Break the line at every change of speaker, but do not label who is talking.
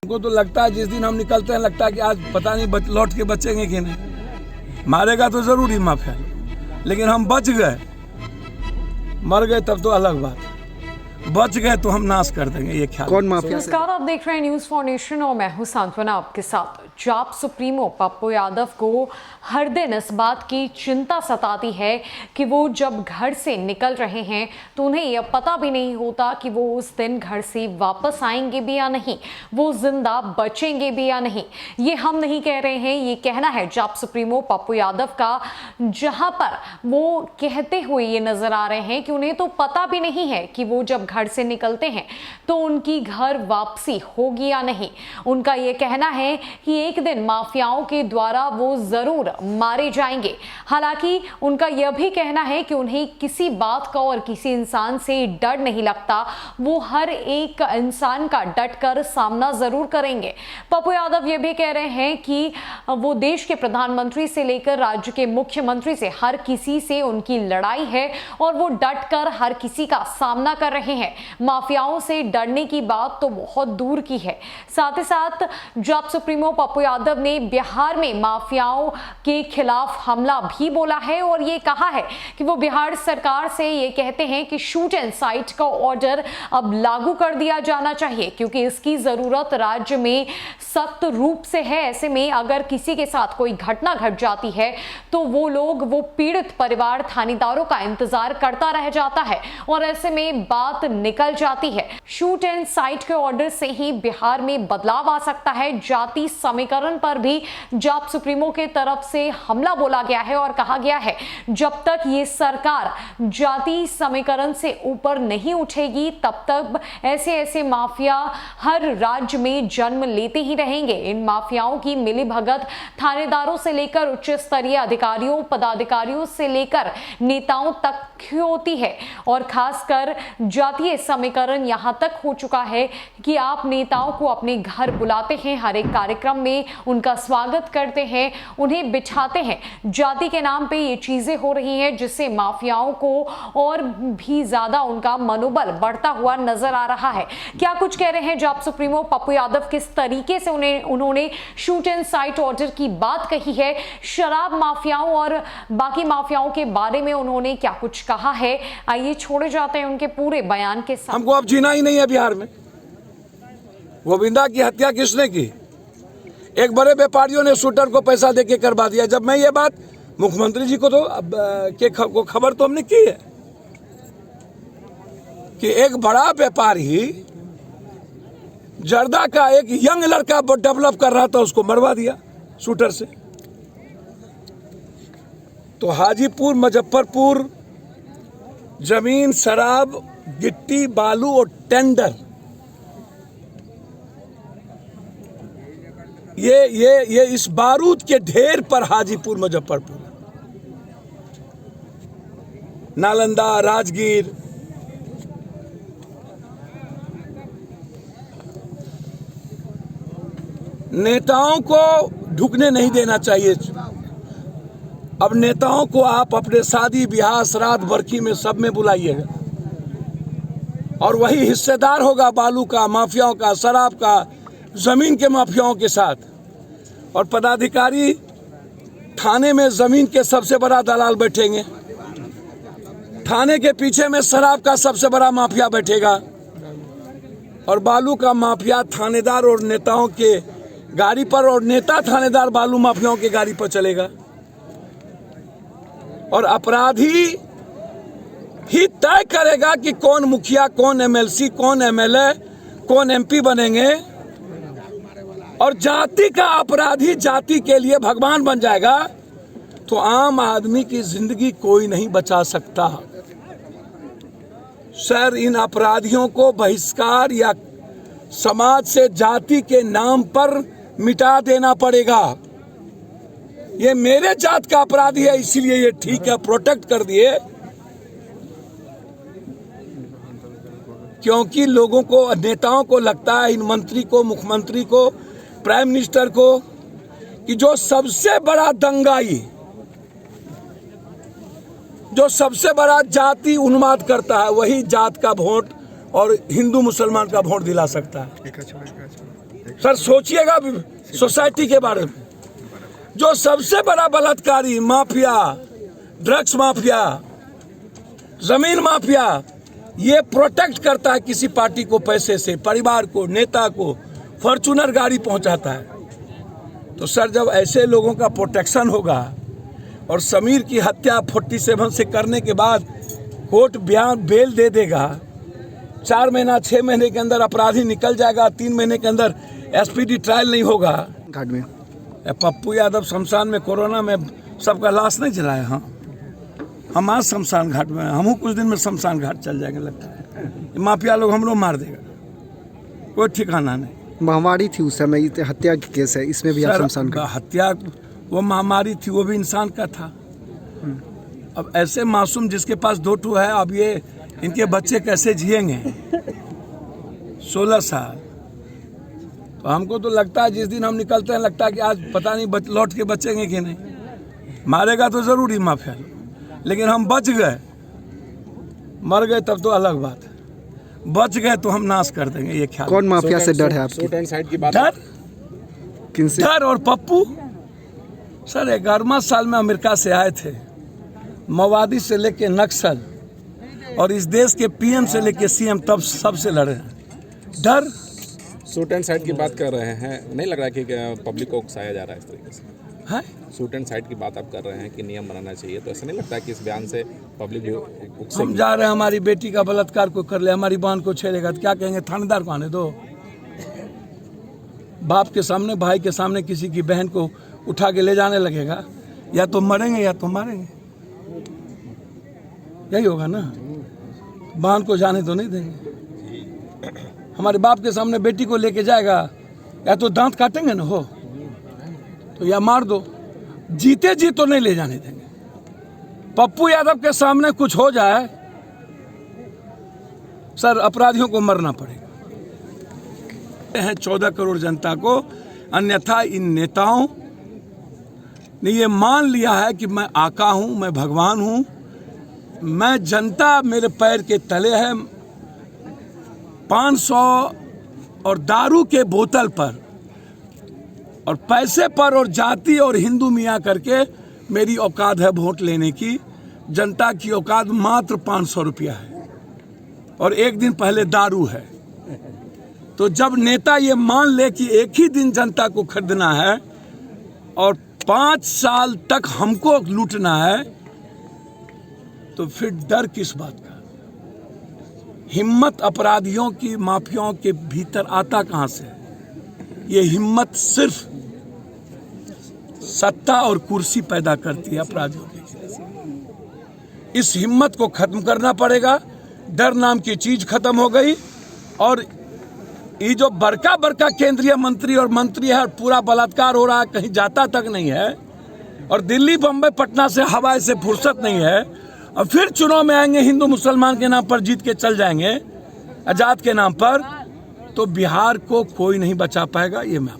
हमको तो लगता है जिस दिन हम निकलते हैं लगता है कि आज पता नहीं लौट के बचेंगे कि नहीं। मारेगा तो जरूर ही माफिया, लेकिन हम बच गए। मर गए तब तो अलग बात है, बच गए तो हम नाश कर देंगे। ये ख्याल।
कौन माफिया?
नमस्कार, आप देख रहे हैं न्यूज फॉर नेशन और मैं हूं सांत्वना आपके साथ। जाप सुप्रीमो पप्पू यादव को हर दिन इस बात की चिंता सताती है कि वो जब घर से निकल रहे हैं तो उन्हें यह पता भी नहीं होता कि वो उस दिन घर से वापस आएंगे भी या नहीं, वो जिंदा बचेंगे भी या नहीं। ये हम नहीं कह रहे हैं, ये कहना है जाप सुप्रीमो पप्पू यादव का, जहां पर वो कहते हुए ये नजर आ रहे हैं कि उन्हें तो पता भी नहीं है कि वो जब घर से निकलते हैं तो उनकी घर वापसी होगी या नहीं। उनका ये कहना है कि एक दिन माफियाओं के द्वारा वो जरूर मारे जाएंगे। हालांकि उनका यह भी कहना है कि उन्हें किसी बात का और किसी इंसान से डर नहीं लगता, वो हर एक इंसान का डटकर सामना जरूर करेंगे। पप्पू यादव ये भी कह रहे हैं कि वो देश के प्रधानमंत्री से लेकर राज्य के मुख्यमंत्री से हर किसी से उनकी लड़ाई है और वो डटकर हर किसी का सामना कर रहे हैं। माफियाओं से डरने की बात तो बहुत दूर की है। साथ ही साथ जाप सुप्रीमो पप्पू यादव ने बिहार में माफियाओं के खिलाफ हमला भी बोला है और ये कहा है कि वो बिहार सरकार से ये कहते हैं कि शूट एंड साइट का ऑर्डर अब लागू कर दिया जाना चाहिए, क्योंकि इसकी जरूरत राज्य में सख्त रूप से है। ऐसे में अगर किसी के साथ कोई घटना घट जाती है तो वो पीड़ित परिवार थानेदारों का इंतजार करता रह जाता है और ऐसे में बात निकल जाती है। शूट एंड साइट के ऑर्डर से ही बिहार में बदलाव आ सकता है। जाति समीकरण पर भी जाप सुप्रीमो के तरफ से हमला बोला गया है और कहा गया है जब तक ये सरकार जाति समीकरण से ऊपर नहीं उठेगी तब तक ऐसे माफिया हर राज्य में जन्म लेते ही रहेंगे। इन माफियाओं की मिलीभगत थानेदारों से लेकर उच्च स्तरीय अधिकारियों पदाधिकारियों से लेकर नेताओं तक होती है और खासकर जातीय समीकरण यहां तक हो चुका है कि आप नेताओं को अपने घर बुलाते हैं, हर एक कार्यक्रम में उनका स्वागत करते हैं, उन्हें बिठाते हैं। जाति के नाम पे ये चीजें हो रही हैं जिससे माफियाओं को और भी ज्यादा उनका मनोबल बढ़ता हुआ नजर आ रहा है। क्या कुछ कह रहे हैं जाप सुप्रीमो पप्पू यादव, किस तरीके से उन्होंने शूट एंड साइट ऑर्डर की बात कही है, शराब माफियाओं और बाकी माफियाओं के बारे में उन्होंने क्या कुछ कहा है, आइए छोड़े जाते हैं उनके पूरे बयान के साथ।
हमको अब जीना ही नहीं है बिहार में। गोविंदा की हत्या किसने की? एक बड़े व्यापारियों ने शूटर को पैसा देके करवा दिया। जब मैं ये बात मुख्यमंत्री जी को तो खबर तो हमने की है कि एक बड़ा व्यापारी जर्दा का एक यंग लड़का डेवलप कर रहा था, उसको मरवा दिया शूटर से। तो हाजीपुर मुजफ्फरपुर जमीन, शराब, गिट्टी, बालू और टेंडर, ये इस बारूद के ढेर पर हाजीपुर मुजफ्फरपुर, नालंदा, राजगीर, नेताओं को ढुकने नहीं देना चाहिए। अब नेताओं को आप अपने शादी ब्याह श्राद्ध बरखी में सब में बुलाइएगा और वही हिस्सेदार होगा बालू का, माफियाओं का, शराब का, जमीन के माफियाओं के साथ। और पदाधिकारी थाने में जमीन के सबसे बड़ा दलाल बैठेंगे, थाने के पीछे में शराब का सबसे बड़ा माफिया बैठेगा और बालू का माफिया थानेदार और नेताओं के गाड़ी पर और नेता थानेदार बालू माफियाओं के गाड़ी पर चलेगा। और अपराधी ही तय करेगा कि कौन मुखिया, कौन एमएलसी, कौन एमएलए, कौन एमपी बनेंगे। और जाति का अपराधी जाति के लिए भगवान बन जाएगा तो आम आदमी की जिंदगी कोई नहीं बचा सकता। सर, इन अपराधियों को बहिष्कार या समाज से जाति के नाम पर मिटा देना पड़ेगा। ये मेरे जात का अपराधी है इसीलिए ये ठीक है, प्रोटेक्ट कर दिए, क्योंकि लोगों को, नेताओं को लगता है, इन मंत्री को, मुख्यमंत्री को, प्राइम मिनिस्टर को, कि जो सबसे बड़ा दंगाई, जो सबसे बड़ा जाति उन्माद करता है वही जात का वोट और हिंदू मुसलमान का वोट दिला सकता है। सर सोचिएगा सोसाइटी के बारे में। जो सबसे बड़ा बलात्कारी माफिया, ड्रग्स माफिया, जमीन माफिया, ये प्रोटेक्ट करता है किसी पार्टी को पैसे से, परिवार को, नेता को फॉर्च्यूनर गाड़ी पहुंचाता है। तो सर जब ऐसे लोगों का प्रोटेक्शन होगा और समीर की हत्या 47 से करने के बाद कोर्ट बयान बेल दे देगा, 4 महीना 6 महीने के अंदर अपराधी निकल जाएगा, 3 महीने के अंदर एसपीडी ट्रायल नहीं होगा।
घाट में
पप्पू यादव शमशान में कोरोना में सबका लाश नहीं जलाया। हाँ, हम आज शमशान घाट में, हम कुछ दिन में शमशान घाट चल जाएंगे लगता है। माफिया लोग हम लोग मार देगा, कोई ठिकाना नहीं।
महामारी थी उस समय, हत्या की केस है, इसमें भी आप शमशान घाट।
हत्या वो महामारी थी, वो भी इंसान का था। अब ऐसे मासूम जिसके पास 2 ठो है, अब ये इनके बच्चे कैसे जिएंगे 16 साल। तो हमको तो लगता है जिस दिन हम निकलते हैं लगता है कि आज पता नहीं लौट के बचेंगे कि नहीं। मारेगा तो जरूरी माफिया, लेकिन हम बच गए। मर गए तब तो अलग बात है, बच गए तो हम नाश कर देंगे। ये ख्याल।
कौन माफिया से डर है आपको?
डर
किनसे?
डर और पप्पू सर 11वां साल में अमेरिका से आए थे, माओवादी से लेके नक्सल और इस देश के पीएम से लेके सीएम तब सबसे लड़े हैं। डर
सूट एंड साइड की बात कर रहे हैं, नहीं लग रहा है कि पब्लिक को उकसाया जा रहा है इस तरीके से?
है
सूट एंड साइड की बात आप कर रहे हैं कि नियम बनाना चाहिए, तो ऐसा नहीं लगता है कि इस बयान से पब्लिक भी
हम जा रहे हैं, हमारी बेटी का बलात्कार को कर ले, हमारी बहन को छेड़ेगा तो क्या कहेंगे? थानेदार को आने दो। बाप के सामने, भाई के सामने किसी की बहन को उठा के ले जाने लगेगा, या तो मरेंगे या तो मारेंगे, यही होगा ना। बहन को जाने तो नहीं देंगे। हमारे बाप के सामने बेटी को लेके जाएगा, या तो दांत काटेंगे ना, हो तो या मार दो, जीते जी तो नहीं ले जाने देंगे। पप्पू यादव के सामने कुछ हो जाए सर, अपराधियों को मरना पड़ेगा। 14 करोड़ जनता को, अन्यथा इन नेताओं ने ये मान लिया है कि मैं आका हूं, मैं भगवान हूं, मैं जनता मेरे पैर के तले है। 500 और दारू के बोतल पर और पैसे पर और जाति और हिंदू मियाँ करके मेरी औकात है वोट लेने की। जनता की औकात मात्र 500 रुपया है और एक दिन पहले दारू है। तो जब नेता ये मान ले कि एक ही दिन जनता को खरीदना है और 5 साल तक हमको लूटना है, तो फिर डर किस बात का? हिम्मत अपराधियों की, माफियाओं के भीतर आता कहां से? ये हिम्मत सिर्फ सत्ता और कुर्सी पैदा करती है अपराधियों के। इस हिम्मत को खत्म करना पड़ेगा। डर नाम की चीज खत्म हो गई और ये जो बड़का बड़का केंद्रीय मंत्री और मंत्री है, पूरा बलात्कार हो रहा है, कहीं जाता तक नहीं है, और दिल्ली, बम्बई, पटना से हवाई से फुर्सत नहीं है, और फिर चुनाव में आएंगे हिंदू मुसलमान के नाम पर जीत के चल जाएंगे, आजाद के नाम पर। तो बिहार को कोई नहीं बचा पाएगा, ये मैं